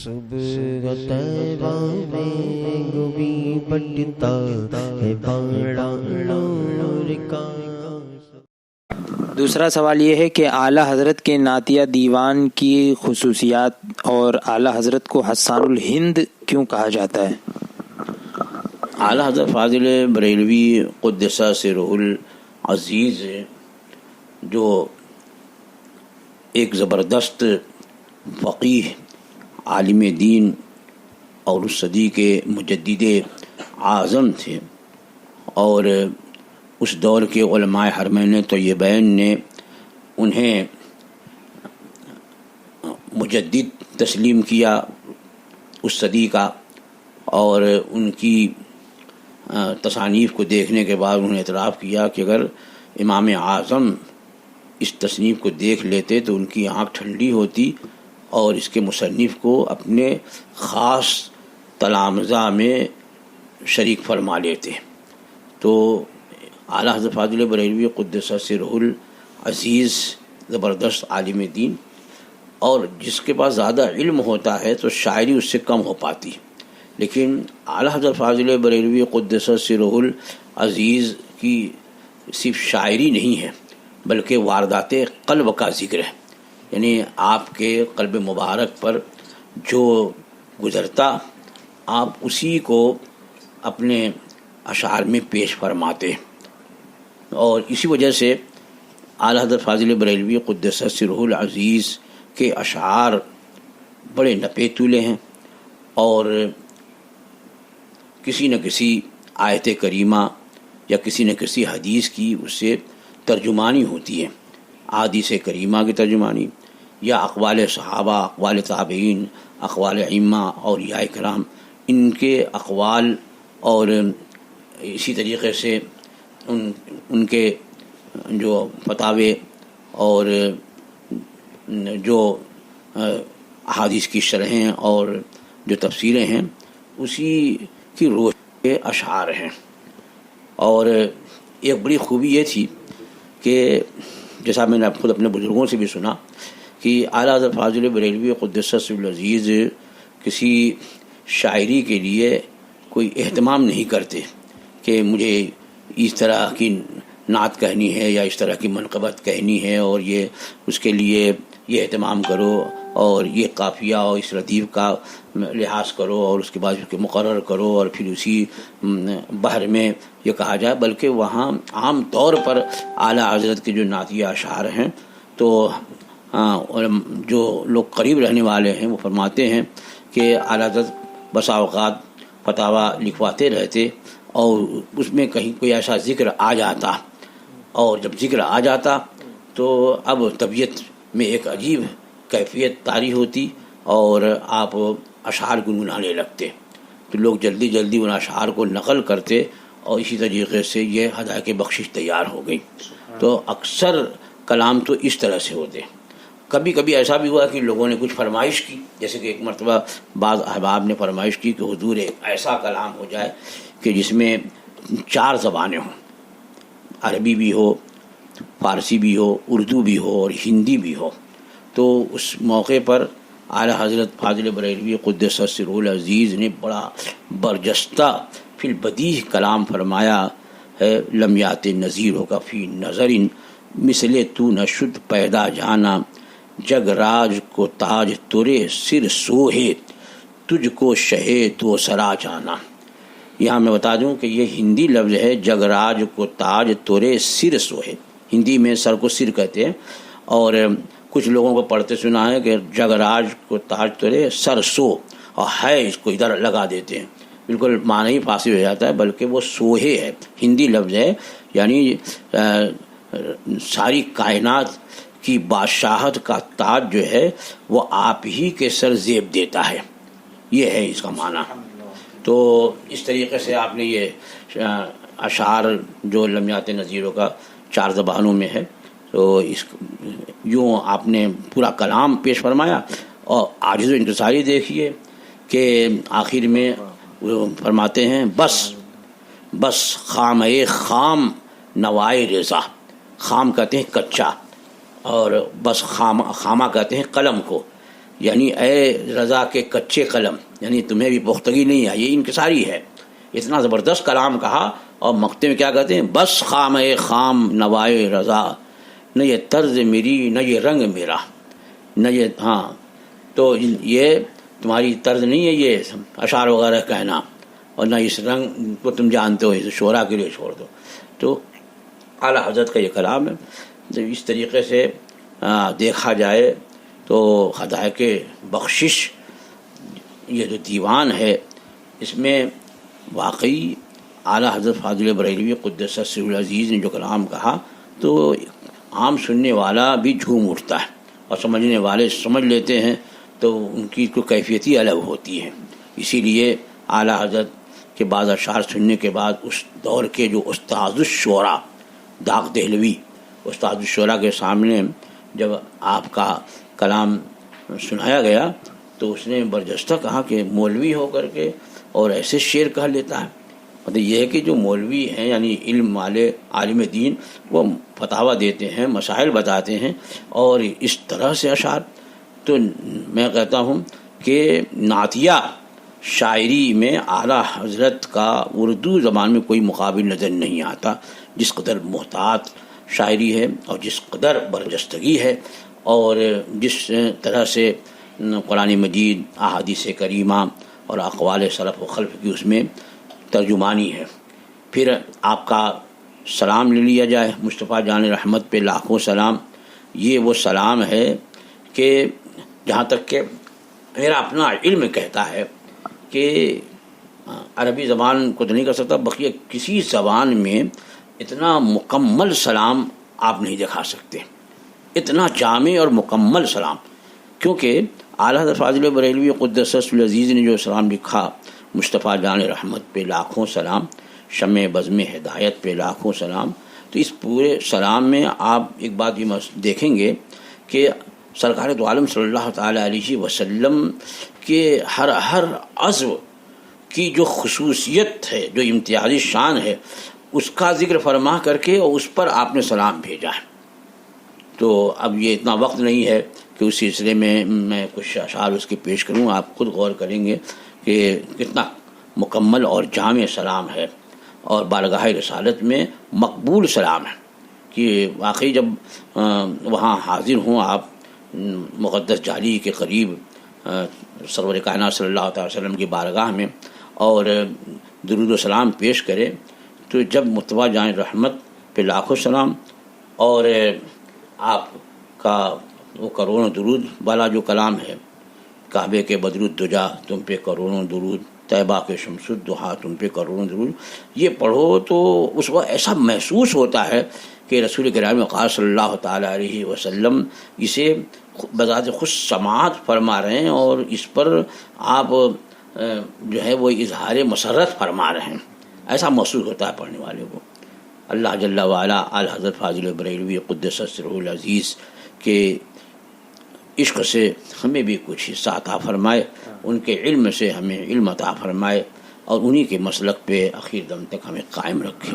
صبح طیبہ میں گوی بٹتا ہے باڑا نور کا۔ دوسرا سوال یہ ہے کہ اعلیٰ حضرت کے نعتیہ دیوان کی خصوصیات اور اعلیٰ حضرت کو حسان الہند کیوں کہا جاتا ہے؟ اعلیٰ حضرت فاضل بریلوی قدس سرہ العزیز جو ایک زبردست فقیہ، عالم دین اور اس صدی کے مجدد اعظم تھے، اور اس دور کے علماء حرمین طیبین نے انہیں مجدد تسلیم کیا اس صدی کا، اور ان کی تصانیف کو دیکھنے کے بعد انہوں نے اعتراف کیا کہ اگر امام اعظم اس تصنیف کو دیکھ لیتے تو ان کی آنکھ ٹھنڈی ہوتی اور اس کے مصنف کو اپنے خاص تلامذہ میں شریک فرما لیتے۔ تو اعلیٰ حضرت فاضل بریلوی قدس سرہ العزیز زبردست عالم دین، اور جس کے پاس زیادہ علم ہوتا ہے تو شاعری اس سے کم ہو پاتی، لیکن اعلیٰ حضرت فاضل بریلوی قدس سرہ العزیز کی صرف شاعری نہیں ہے بلکہ واردات قلب کا ذکر ہے، یعنی آپ کے قلب مبارک پر جو گزرتا آپ اسی کو اپنے اشعار میں پیش فرماتے، اور اسی وجہ سے اعلیٰ حضرت فاضل بریلوی قدس سرہ العزیز کے اشعار بڑے نپے تولے ہیں، اور کسی نہ کسی آیت کریمہ یا کسی نہ کسی حدیث کی اس سے ترجمانی ہوتی ہے، احادیث کریمہ کی ترجمانی یا اقوال صحابہ، اقوال تابعین، اقوال ائمہ اور اولیاء کرام، ان کے اقوال، اور اسی طریقے سے ان کے جو فتاوے اور جو احادیث کی شرحیں اور جو تفسیریں ہیں اسی کی روح کے اشعار ہیں۔ اور ایک بڑی خوبی یہ تھی کہ جیسا میں نے خود اپنے بزرگوں سے بھی سنا کہ اعلیٰ حضرت فاضل بریلوی قدس سرہ العزیز کسی شاعری کے لیے کوئی اہتمام نہیں کرتے کہ مجھے اس طرح کی نعت کہنی ہے یا اس طرح کی منقبت کہنی ہے اور یہ اس کے لیے یہ اہتمام کرو اور یہ قافیہ اور اس ردیف کا لحاظ کرو اور اس کے بعد اس کے مقرر کرو اور پھر اسی بحر میں یہ کہا جائے، بلکہ وہاں عام طور پر اعلیٰ حضرت کے جو نعتیہ اشعار ہیں تو جو لوگ قریب رہنے والے ہیں وہ فرماتے ہیں کہ اعلیٰ حضرت بسا اوقات فتاویٰ لکھواتے رہتے اور اس میں کہیں کوئی ایسا ذکر آ جاتا، اور جب ذکر آ جاتا تو اب طبیعت میں ایک عجیب کیفیت طاری ہوتی اور آپ اشعار گنگنانے لگتے، تو لوگ جلدی جلدی ان اشعار کو نقل کرتے، اور اسی طریقے سے یہ ہدایت بخشش تیار ہو گئی۔ تو اکثر کلام تو اس طرح سے ہوتے۔ کبھی کبھی ایسا بھی ہوا کہ لوگوں نے کچھ فرمائش کی، جیسے کہ ایک مرتبہ بعض احباب نے فرمائش کی کہ حضور ایک ایسا کلام ہو جائے کہ جس میں 4 زبانیں ہوں، عربی بھی ہو، فارسی بھی ہو، اردو بھی ہو اور ہندی بھی ہو۔ تو اس موقع پر اعلیٰ حضرت فاضل بریلوی قدس سرہ العزیز نے بڑا برجستہ فی البدیہہ کلام فرمایا ہے، لم یات نظیر ہو کا فی نظر مثل تو نہ شد پیدا جانا، جگ راج کو تاج ترے سر سوہے تجھ کو شہے تو سرا جانا۔ یہاں میں بتا دوں کہ یہ ہندی لفظ ہے، جگ راج کو تاج ترے سر سوہے، ہندی میں سر کو سر کہتے ہیں، اور کچھ لوگوں کو پڑھتے سنا ہے کہ جگ راج کو تاج ترے سر سو، اور ہے اس کو ادھر لگا دیتے ہیں، بالکل معنی ہی فارسی ہو جاتا ہے، بلکہ وہ سوہے ہے، ہندی لفظ ہے، یعنی ساری کائنات کی بادشاہت کا تاج جو ہے وہ آپ ہی کے سر زیب دیتا ہے، یہ ہے اس کا معنی۔ تو اس طریقے سے آپ نے یہ اشعار جو لمیات نظیروں کا 4 زبانوں میں ہے، تو اس یوں آپ نے پورا کلام پیش فرمایا، اور عاجز و انکساری دیکھیے کہ آخر میں وہ فرماتے ہیں بس خام خام نوائے رضا، خام کہتے ہیں کچا، اور بس خامہ کہتے ہیں قلم کو، یعنی اے رضا کے کچے قلم، یعنی تمہیں بھی پختگی نہیں ہے، یہ انکساری ہے. اتنا زبردست کلام کہا، اور مقطع میں کیا کہتے ہیں؟ بس خام خام نوائے رضا، نہ یہ طرز میری نہ یہ رنگ میرا، نہ یہ تو یہ تمہاری طرز نہیں ہے یہ اشعار وغیرہ کہنا، اور نہ اس رنگ کو تم جانتے ہو، اسے شعرا کے لیے چھوڑ دو. تو اعلیٰ حضرت کا یہ کلام ہے. تو اس طریقے سے دیکھا جائے تو ہدایت بخشش یہ جو دیوان ہے، اس میں واقعی اعلیٰ حضرت فاضل بریلوی قدس سرہ العزیز نے جو کلام کہا تو عام سننے والا بھی جھوم اٹھتا ہے، اور سمجھنے والے سمجھ لیتے ہیں، تو ان کی کوئی کیفیت ہی الگ ہوتی ہے. اسی لیے اعلیٰ حضرت کے بعض اشعار سننے کے بعد اس دور کے جو استاذ الشعراء داغ دہلوی، استاد الشعراء کے سامنے جب آپ کا کلام سنایا گیا تو اس نے برجستہ کہا کہ مولوی ہو کر کے اور ایسے شعر کہہ لیتا ہے. مطلب یہ ہے کہ جو مولوی ہیں یعنی علم والے عالم دین، وہ فتاویٰ دیتے ہیں، مسائل بتاتے ہیں، اور اس طرح سے اشعار. تو میں کہتا ہوں کہ نعتیہ شاعری میں اعلیٰ حضرت کا اردو زبان میں کوئی مقابل نظر نہیں آتا. جس قدر محتاط شاعری ہے اور جس قدر برجستگی ہے، اور جس طرح سے قرآن مجید، احادیث کریمہ اور اقوال سلف و خلف کی اس میں ترجمانی ہے. پھر آپ کا سلام لے لیا جائے مصطفیٰ جان رحمت پہ لاکھوں سلام. یہ وہ سلام ہے کہ جہاں تک کہ میرا اپنا علم کہتا ہے کہ عربی زبان کو تو نہیں کر سکتا، بقیہ کسی زبان میں اتنا مکمل سلام آپ نہیں دکھا سکتے، اتنا جامع اور مکمل سلام. کیونکہ اعلیٰ حضرت فاضل بریلوی قدس سرہ العزیز نے جو سلام لکھا، مصطفیٰ جان رحمت پہ لاکھوں سلام، شمع بزم ہدایت پہ لاکھوں سلام. تو اس پورے سلام میں آپ ایک بات یہ دیکھیں گے کہ سرکار دو عالم صلی اللہ تعالیٰ علیہ وسلم کے ہر عضو کی جو خصوصیت ہے، جو امتیازی شان ہے، اس کا ذکر فرما کر کے اور اس پر آپ نے سلام بھیجا ہے. تو اب یہ اتنا وقت نہیں ہے کہ اس سلسلے میں کچھ اشعار اس کے پیش کروں. آپ خود غور کریں گے کہ کتنا مکمل اور جامع سلام ہے، اور بارگاہ رسالت میں مقبول سلام ہے. کہ واقعی جب وہاں حاضر ہوں آپ مقدس جالی کے قریب سرور کائنات صلی اللہ تعالی وسلم کی بارگاہ میں، اور درود و سلام پیش کرے، تو جب مصطفیٰ جان رحمت پہ لاکھوں سلام، اور آپ کا وہ کروڑوں درود والا جو کلام ہے، کعبے کے بدر الدجا تم پہ کروڑوں درود، طیبہ کے شمس الضحیٰ تم پہ کروڑوں درود، یہ پڑھو تو اس وقت ایسا محسوس ہوتا ہے کہ رسول کرام وقار صلی اللہ تعالیٰ علیہ وسلم اسے بذات خود سماعت فرما رہے ہیں، اور اس پر آپ جو ہے وہ اظہار مسرت فرما رہے ہیں. ایسا محسوس ہوتا ہے پڑھنے والے کو. اللہ جل وعلا اعلیٰ حضرت فاضل بریلوی قدس سرہ العزیز کے عشق سے ہمیں بھی کچھ حصہ عطا فرمائے، ان کے علم سے ہمیں علم عطا فرمائے، اور انہی کے مسلک پہ اخیر دم تک ہمیں قائم رکھے.